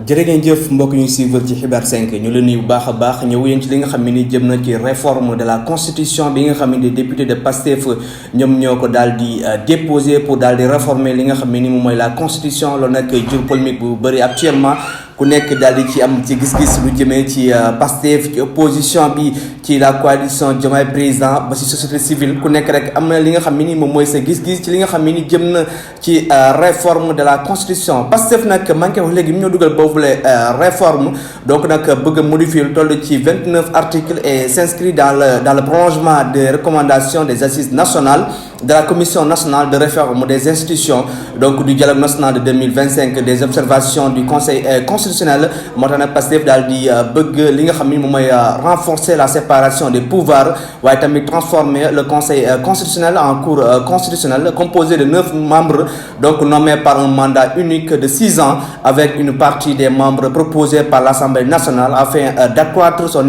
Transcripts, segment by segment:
jërë ngeen jëf mbokk ñu suivre ci xibaar 5 ñu leen nuyu bu baax a baax ñëw yéen ci li nga xam ne ni jëm na ci réforme de la constitution bi nga xam ne député de Pastef ñoom ñoo ko daal di déposé pour daal di réformer li nga xam ne ni moom mooy la constitution loolu nag jur polémique bu bëri actuellement ku nekk daal di ci am ci gis-gis lu jëmee ci Pastef ci opposition bi ci la coalition Diomaye président ba ci société civile ku nekk rek am na li nga xam ne ni moom mooy sa gis-gis ci li nga xam ne ni jëm na ci réforme de la constitution Pastef nag maa ngi koy wax léegi mu ñoo dugal boobule réforme donc nag bëgg a modifier lu toll ci 29 articles et s'inscrit dans le prolongement des recommandations des assises nationales de la commission nationale de réforme des institutions donc du dialogue national de 2025 des observations du conseil constitutionnel moo tax nag Pastef daal di bëgg li nga xam ni moom mooy renforcer la séparation des pouvoirs waaye tamit transformer le conseil constitutionnel en cour constitutionnelle composé de 9 membres donc nommés par un mandat unique de 6 ans avec une partie des membres proposés par l'Assemblée nationale afin d'accroître son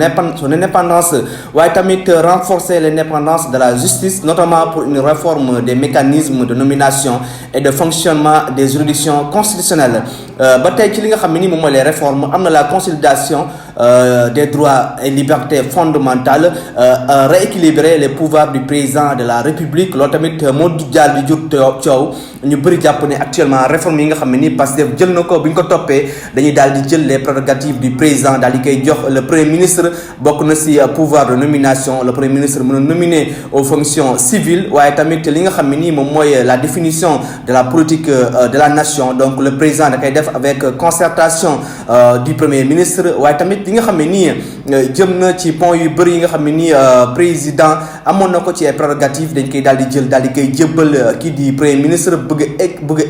indépendance waaye tamit renforcer l'indépendance de la justice notamment pour une réforme des mécanismes de nomination et de fonctionnement des juridictions constitutionnelles ba tey ci li nga xam ne ni moom mooy les réformes am na la consolidation des droits et libertés fondamentales rééquilibrer les pouvoirs du président de la République loolu tamit moo jaal di jur coow ñu bëri jàpp ne actuellement réforme yi nga xam ne ni Pastef jël na ko bu ñu ko toppee dañuy daal di jël les prérogatives du président daal di koy jox le premier ministre bokk na si pouvoir de nomination le premier ministre mën a nominer aux fonctions civiles waaye tamit li nga xam ne nii moom mooy la définition de la politique de la nation donc le président da koy def avec concertation du premier ministre waaye tamit li nga xam ne nii jëm na ci point yu bëri yi nga xam ne nii président amoon na ko ci ay prérogatives dañ koy daal di jël daal di koy jébbal kii di premier ministre bëgg a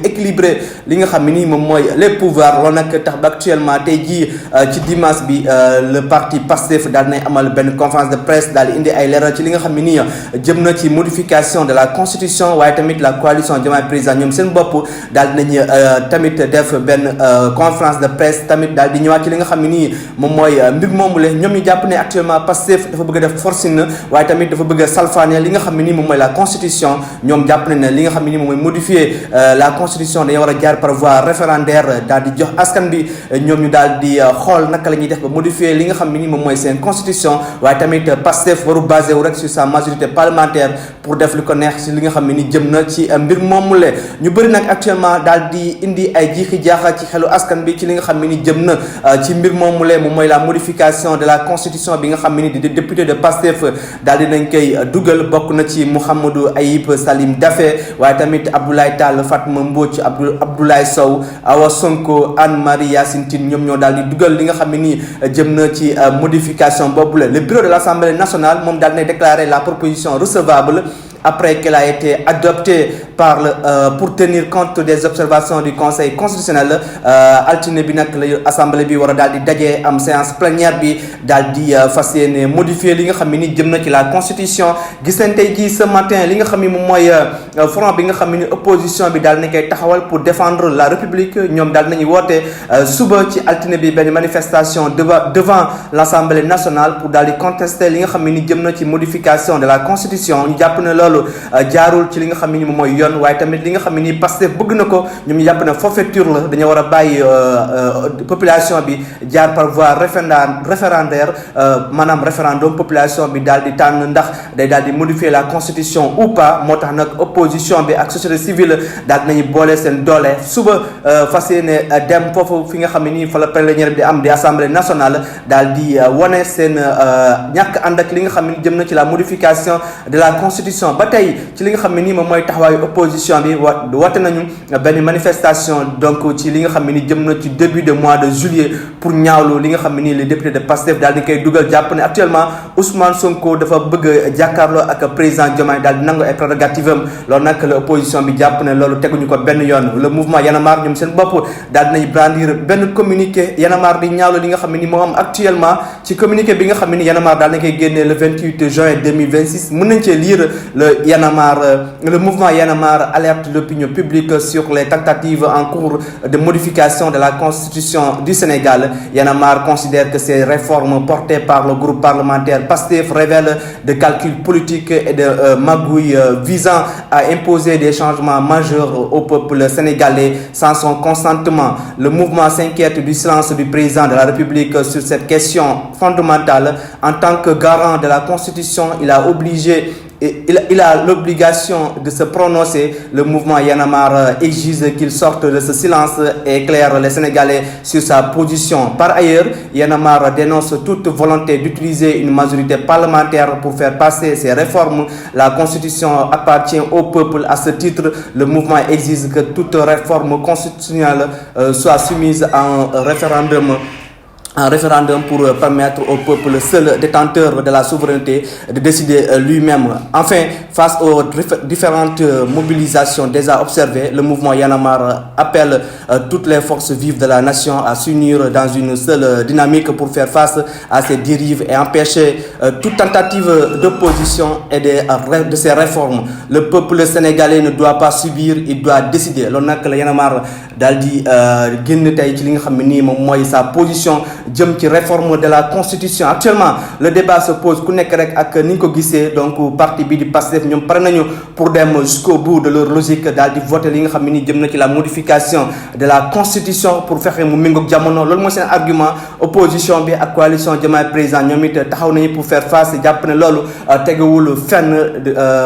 équilibrer li nga xam ne nii moom mooy les pouvoirs loolu nag tax ba actuellement tey jii ci dimanche bi le parti Pastef daal dinay amal benn conférence de presse daal di indi ay leeral ci li nga xam ne nii jëm na ci modification de la constitution waaye tamit la coalition Diomaye président ñoom seen bopp daal dinañ tamit def benn conférence de presse tamit daal di ñëwaat ci li nga xam ne nii moom mooy mbir moomu le ñoom ñu jàpp ne actuellement Pastef dafa bëgg a def forcing waaye tamit dafa bëgg a salfaane li nga xam ne nii moom mooy la constitution ñoom jàpp ne li nga xam ne nii moom mooy modifier la constitution dañoo war a jaar par voie référendaire daal di jox askan bi ñoom ñu daal di xool naka la ñuy def ba modifier li nga xam ne nii moom mooy seen constitution waaye tamit Pastef waru basé wu rek sur sa majorité parlementaire pour def li ko neex si li nga xam ne ni jëm na ci mbir moomu le ñu bëri nag actuellement daal di indi ay jiixi jaaxa ci xelu askan bi ci li nga xam ne ni jëm na ci mbir moomu le moom mooy la modification de la constitution bi nga xam ne ni di député de Pastef daal di nañ koy dugal bokk na ci Mouhamadou Ayib Salim Daffé waaye tamit Abdoulaye Tall Fatma Mbodj Abdoulaye Sow Awa Sonko Anne Marie Yacine Tine ñoom ñoo daal di dugal li nga xam ne nii jëm na ci modification boobu la le bureau de l'Assemblée nationale moom daal di déclarer la proposition recevable après qu'elle a été adoptée par pour tenir compte des observations du conseil constitutionnel altine bi nag la assemblée bi war a daal di dajee am séance plénière bi daal di fas yéene modifier li nga xam ne ni jëm na ci la constitution gis nañ tey jii ce matin li nga xam ne moom mooy front bi nga xam ne ni opposition bi daal nañ koy taxawal pour défendre la république ñoom daal nañu woote suba ci altine bi benn manifestation devant l'assemblée nationale pour daal di contester li nga xam ne ni jëm na ci modification de la constitution ñu jàpp ne loolu jaarul ci li nga xam ne ni moom mooy yoon waaye tamit li nga xam ne ni Pastef bëgg na ko ñoom ñu jàpp ne forfaiture la dañoo war a bàyyi population bi jaar par voie référendaire maanaam référendum population bi daal di tànn ndax day daal di modifier la constitution ou pas moo tax nag opposition bi ak société civile daal dinañu boole seen doole suba fas yéene dem foofu fi nga xam ne nii fa la plénière bi di am di assemblée nationale daal di wane seen ñàkk ànd ak li nga xam ne jëm na ci la modification de la constitution ba tey ci li nga xam ne nii moom mooy taxawaayu opposition bi woote nañu benn manifestation donc ci li nga xam ne ni jëm na ci début de mois de juillet pour ñaawlu li nga xam ne nii les députés de Pastef daal di koy dugal jàpp ne actuellement Ousmane Sonko dafa bëgg a jàkkaarloo ak président Diomaye daal di nangu ay prérogatives am loolu nag la opposition bi jàpp ne loolu teguñu ko benn yoon le mouvement Y en a marre ñoom seen bopp daal dinañ brandir benn communiqué Y en a marre di ñaawlu li nga xam ne ni moo am actuellement ci communiqué bi nga xam ne ni Y en a marre daal nañ koy génnee le 28 juin 2026 mën nañ cee lire le mouvement Y en a marre a marre alerte l'opinion publique sur les tentatives en cours de modification de la constitution du Sénégal. Y en a marre considère que ces réformes portées par le groupe parlementaire PASTEF révèlent de calculs politiques et de magouilles visant à imposer des changements majeurs au peuple sénégalais sans son consentement. Le mouvement s'inquiète du silence du président de la République sur cette question fondamentale. En tant que garant de la Constitution, il a l'obligation de se prononcer. Le mouvement Y en a marre exige qu'il sorte de ce silence et éclaire les Sénégalais sur sa position. Par ailleurs, Y en a marre dénonce toute volonté d'utiliser une majorité parlementaire pour faire passer ces réformes. La Constitution appartient au peuple. À ce titre, le mouvement exige que toute réforme constitutionnelle soit soumise à un référendum pour permettre au peuple seul détenteur de la souveraineté de décider lui-même. Enfin, face aux différentes mobilisations déjà observées, le mouvement Y en a marre appelle toutes les forces vives de la nation à s'unir dans une seule dynamique pour faire face à ces dérives et empêcher toute tentative d'opposition et de ces réformes. Le peuple sénégalais ne doit pas subir, il doit décider. Loolu nag la Y en a marre daal di génn tey ci li nga xam ne nii moom mooy sa position jëm ci réforme de la constitution. Actuellement le débat se pose ku nekk rek ak ni nga ko gisee. Donc parti bi di Pastef ñoom pare nañu pour dem jusqu'au bout de leur logique daal di voter li nga xam ne ni jëm na ci la modification de la constitution pour fexe mu méngoog jamono. Loolu mooy seen argument. Opposition bi ak coalition Diomaye président ñoom it taxaw nañu pour faire face. Jàpp ne loolu tegewul fenn.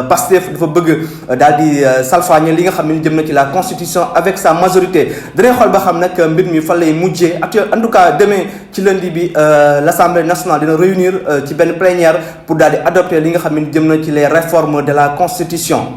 Pastef dafa bëgg daal di salfaañe li nga xam ne ni jëm na ci la constitution avec sa majorité. Dinañ xool ba xam nag mbir mi fan lay mujjee. En tout cas demain ci lundi bi l'Assemblée nationale dina réunir ci benn plénière pour daal di adopter li nga xam ne jëm na ci les réformes de la constitution.